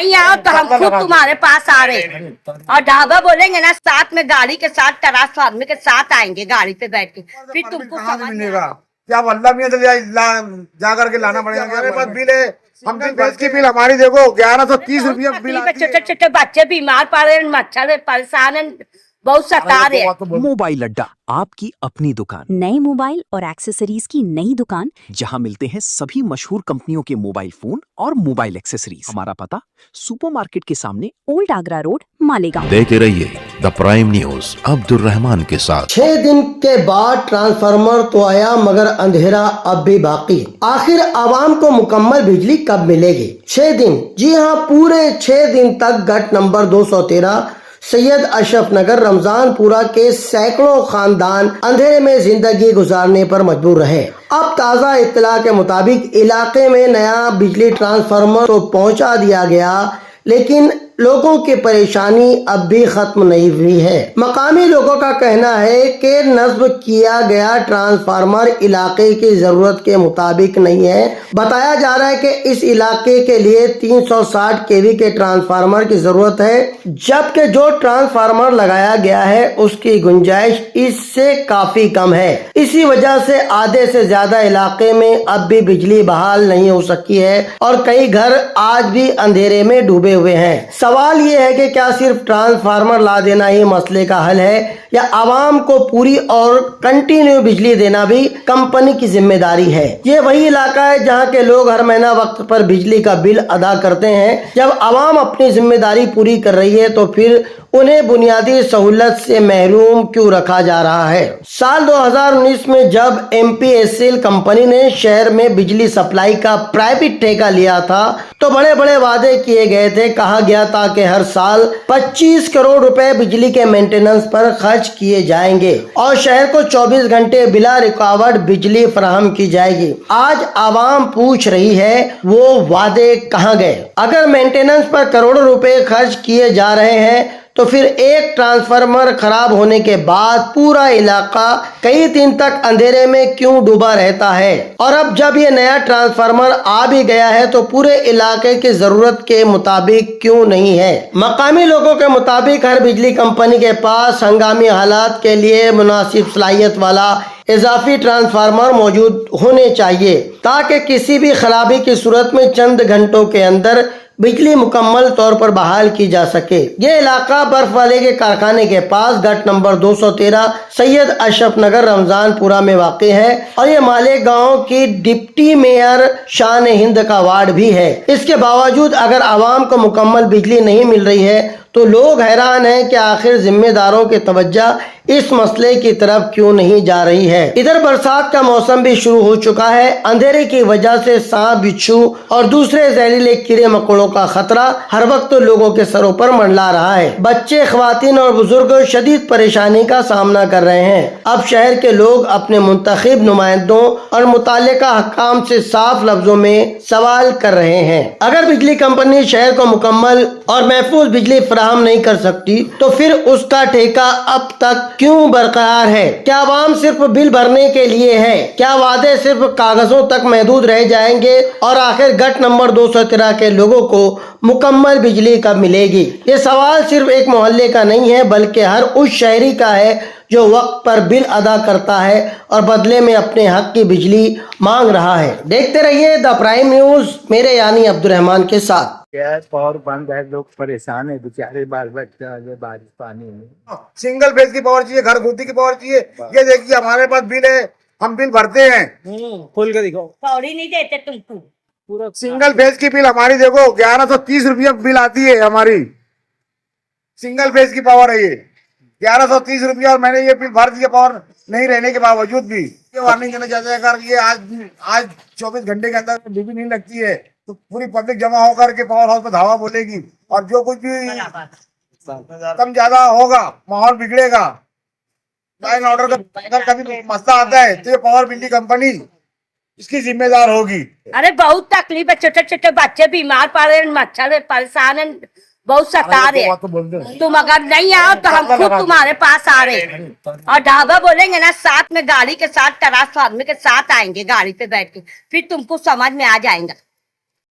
नहीं आओ तो हम खुद तुम्हारे पास आ रहे हैं और ढाबा बोलेंगे ना, साथ में गाड़ी के साथ ट्रांसफार्मर के साथ आएंगे गाड़ी पे बैठ के, फिर तुमको कहाँ से समझ में मिलेगा? क्या वल्लभ में जा करके लाना पड़ेगा? हमारे पास बिल है, हम बिल बेच की बिल हमारी देखो 1130 रुपया बिल आती है। छोटे छोटे बच्चे बीमार पड़ रहे हैं, मच्छर है, परेशान है, बहुत सता रहे हैं। मोबाइल अड्डा, आपकी अपनी दुकान, नए मोबाइल और एक्सेसरीज की नई दुकान, जहां मिलते हैं सभी मशहूर कंपनियों के मोबाइल फोन और मोबाइल एक्सेसरीज। हमारा पता सुपरमार्केट के सामने, ओल्ड आगरा रोड, मालेगांव। देखते रहिए the prime news Abdul Rahman के साथ। 6 दिन के बाद ट्रांसफार्मर तो आया मगर अंधेरा अब भी बाकी। आखिर आवाम को मुकम्मल बिजली कब मिलेगी? 6 दिन, जी हाँ, पूरे 6 दिन तक गट नंबर 213 सैयद अशरफ नगर रमजानपुरा के सैकड़ों खानदान अंधेरे में जिंदगी गुजारने पर मजबूर रहे। अब ताज़ा इत्तला के मुताबिक इलाके में नया बिजली ट्रांसफार्मर तो पहुंचा दिया गया, लेकिन लोगों की परेशानी अब भी खत्म नहीं हुई है। मकामी लोगों का कहना है कि नस्ब किया गया ट्रांसफार्मर इलाके की जरूरत के मुताबिक नहीं है। बताया जा रहा है कि इस इलाके के लिए 360 केवी के ट्रांसफार्मर की जरूरत है, जबकि जो ट्रांसफार्मर लगाया गया है उसकी गुंजाइश इससे काफी कम है। इसी वजह से आधे से ज्यादा इलाके में अब भी बिजली बहाल नहीं हो सकी है और कई घर आज भी अंधेरे में डूबे हुए हैं। सवाल ये है कि क्या सिर्फ ट्रांसफार्मर ला देना ही मसले का हल है या आवाम को पूरी और कंटिन्यू बिजली देना भी कंपनी की जिम्मेदारी है? ये वही इलाका है जहाँ के लोग हर महीना वक्त पर बिजली का बिल अदा करते हैं। जब आवाम अपनी जिम्मेदारी पूरी कर रही है तो फिर उन्हें बुनियादी सहूलत से महरूम क्यों रखा जा रहा है? साल 2019 में जब MPSL कंपनी ने शहर में बिजली सप्लाई का प्राइवेट ठेका लिया था तो बड़े बड़े वादे किए गए थे। कहा गया था कि हर साल 25 करोड़ रुपए बिजली के मेंटेनेंस पर खर्च किए जाएंगे और शहर को 24 घंटे बिला रुकावट बिजली फराहम की जाएगी। आज आवाम पूछ रही है वो वादे कहाँ गए? अगर मेंटेनेंस पर करोड़ों रुपए खर्च किए जा रहे हैं तो फिर एक ट्रांसफार्मर खराब होने के बाद पूरा इलाका कई दिन तक अंधेरे में क्यों डूबा रहता है? और अब जब ये नया ट्रांसफार्मर आ भी गया है तो पूरे इलाके की जरूरत के मुताबिक क्यों नहीं है? मकामी लोगों के मुताबिक हर बिजली कंपनी के पास हंगामी हालात के लिए मुनासिब सलाहियत वाला इजाफी ट्रांसफार्मर मौजूद होने चाहिए ताकि किसी भी खराबी की सूरत में चंद घंटों के अंदर बिजली मुकम्मल तौर पर बहाल की जा सके। ये इलाका बर्फ वाले के कारखाने के पास गट नंबर 213 सैयद अशरफ नगर रमजानपुरा में वाक़ है और ये मालेगांव की डिप्टी मेयर शान हिंद का वार्ड भी है। इसके बावजूद अगर आवाम को मुकम्मल बिजली नहीं मिल रही है तो लोग हैरान हैं कि आखिर जिम्मेदारों की तवज्जो इस मसले की तरफ क्यों नहीं जा रही है। इधर बरसात का मौसम भी शुरू हो चुका है। अंधेरे की वजह से सांप, बिच्छू और दूसरे जहरीले कीड़े मकोड़ों का खतरा हर वक्त लोगों के सरों पर मंडला रहा है। बच्चे, ख्वातीन और बुजुर्ग शदीद परेशानी का सामना कर रहे हैं। अब शहर के लोग अपने मुंतखब नुमाइंदों और मुताल्लिका हकाम से साफ लफ्जों में सवाल कर रहे हैं। अगर बिजली कंपनी शहर को मुकम्मल और महफूज बिजली फराहम नहीं कर सकती तो फिर उसका ठेका अब तक क्यों बरकरार है? क्या आवाम सिर्फ बिल भरने के लिए है? क्या वादे सिर्फ कागजों तक महदूद रह जाएंगे? और आखिर गट नंबर 213 के लोगों को मुकम्मल बिजली कब मिलेगी? ये सवाल सिर्फ एक मोहल्ले का नहीं है बल्कि हर उस शहरी का है जो वक्त पर बिल अदा करता है और बदले में अपने हक की बिजली मांग रहा है। देखते रहिए द प्राइम न्यूज, मेरे यानी अब्दुल रहमान के साथ। गैस पावर बंद है, लोग परेशान है बेचारे, बाल बच्चे बारिश पानी में। सिंगल फेज की पावर चाहिए, घर घूटी की पावर चाहिए। ये देखिए हमारे पास बिल है, हम बिल भरते हैं। खोल के दिखाओ। कौड़ी नहीं देते तुमको। पूरा सिंगल फेज की बिल हमारी देखो 1130 रुपया बिल आती है हमारी। सिंगल फेज की पावर है ये 1130 रुपया और मैंने ये बिल भर दिया पावर नहीं रहने के बावजूद भी। ये वार्निंग देना चाहते हैं अगर ये आज 24 घंटे के अंदर बिजली नहीं लगती है तो पूरी पब्लिक जमा होकर के पावर हाउस पर धावा बोलेगी और जो कुछ भी कम ज्यादा होगा माहौल बिगड़ेगा। लाइन ऑर्डर का अगर कभी मसला आता है तो ये पावर बिजली कंपनी इसकी जिम्मेदार होगी। अरे बहुत तकलीफ है, छोटे छोटे बच्चे बीमार पड़ रहे हैं, मच्छर है, परेशान है, बहुत सता रहे हैं। तुम अगर नहीं आओ तो हम खुद तुम्हारे पास आ रहे हैं और ढाबा बोलेंगे ना, साथ में गाड़ी के साथ ट्रांसफार्मर के साथ आएंगे गाड़ी पे बैठ के, फिर तुमको समझ में आ जाएगा।